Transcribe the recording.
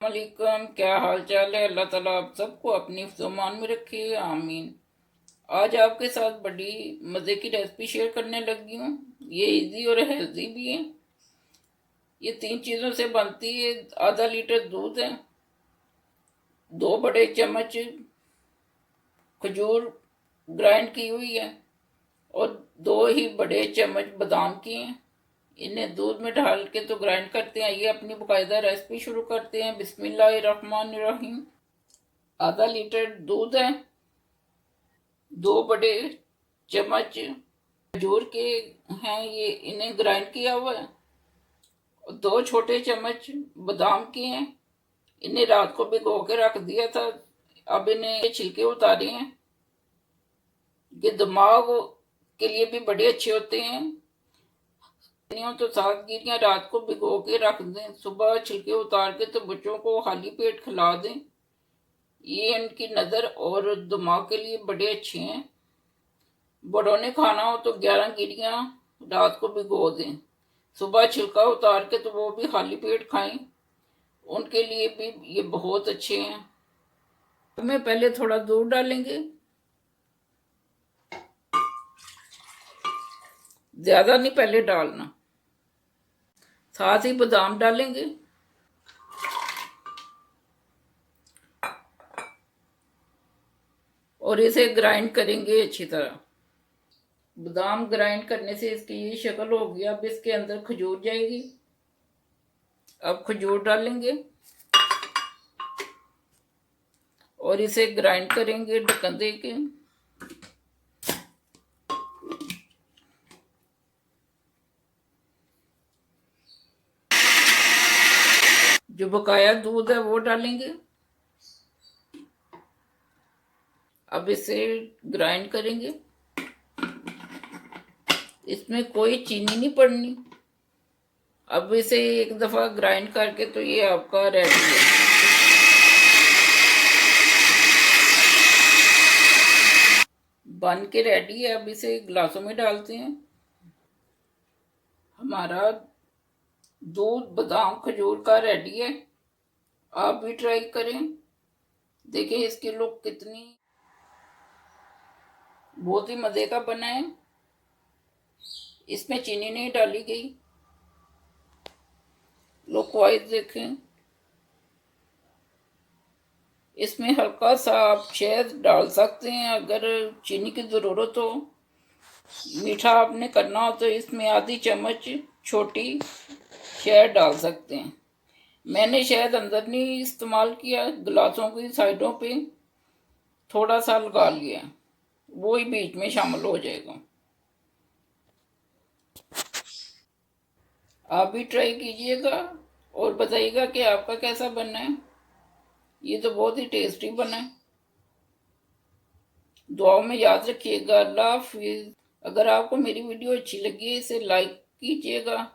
वालेकुम, क्या हाल चाल है। अल्लाह ताला आप सबको अपनी फ़मान में रखे, आमीन। आज आपके साथ बड़ी मज़े की रेसिपी शेयर करने लगी हूँ। ये इजी और हेल्दी भी है। ये 3 चीज़ों से बनती है। आधा लीटर दूध है, 2 बड़े चम्मच खजूर ग्राइंड की हुई है और 2 ही बड़े चम्मच बादाम की हैं। इन्हें दूध में डाल के तो ग्राइंड करते हैं। ये अपनी बाकायदा रेसिपी शुरू करते हैं। बिस्मिल्लाहिर्रहमानिर्रहीम। आधा लीटर दूध है, 2 बड़े चम्मच खजूर के हैं, ये इन्हें ग्राइंड किया हुआ है। और 2 छोटे चम्मच बादाम के हैं, इन्हें रात को भिगो के रख दिया था। अब इन्हें छिलके उतारे हैं। ये दिमाग के लिए भी बड़े अच्छे होते हैं। तो 7 गिरियां रात को भिगो के रख दें, सुबह छिलके उतार के तो बच्चों को खाली पेट खिला दें। ये इनकी नज़र और दिमाग के लिए बड़े अच्छे हैं। बड़ों ने खाना हो तो 11 गिरियां रात को भिगो दें, सुबह छिलका उतार के तो वो भी खाली पेट खाएं, उनके लिए भी ये बहुत अच्छे हैं। हमें पहले थोड़ा दूध डालेंगे, ज़्यादा नहीं पहले डालना। साथ ही बादाम डालेंगे और इसे ग्राइंड करेंगे अच्छी तरह। बादाम ग्राइंड करने से इसकी ये शक्ल होगी। अब इसके अंदर खजूर जाएगी। अब खजूर डालेंगे और इसे ग्राइंड करेंगे ढक्कन दे के। जो बकाया दूध है वो डालेंगे। अब इसे ग्राइंड करेंगे। इसमें कोई चीनी नहीं पड़नी। अब इसे एक दफ़ा ग्राइंड करके तो ये आपका रेडी है। बन के रेडी है। अब इसे गिलासों में डालते हैं। हमारा दूध बादाम खजूर का रेडी है। आप भी ट्राई करें, देखें इसकी लुक कितनी बहुत ही मज़े का बना है। इसमें चीनी नहीं डाली गई। लुक वाइज देखें। इसमें हल्का सा आप शहद डाल सकते हैं अगर चीनी की ज़रूरत हो। मीठा आपने करना हो तो इसमें आधी चम्मच छोटी शहद डाल सकते हैं। मैंने शहद अंदर नहीं इस्तेमाल किया, गिलासों की साइडों पे थोड़ा सा लगा लिया, वो ही बीच में शामिल हो जाएगा। आप भी ट्राई कीजिएगा और बताइएगा कि आपका कैसा बना है। ये तो बहुत ही टेस्टी बना है। दुआओं में याद रखिएगा। अल्लाह हाफिज़। अगर आपको मेरी वीडियो अच्छी लगी है इसे लाइक कीजिएगा।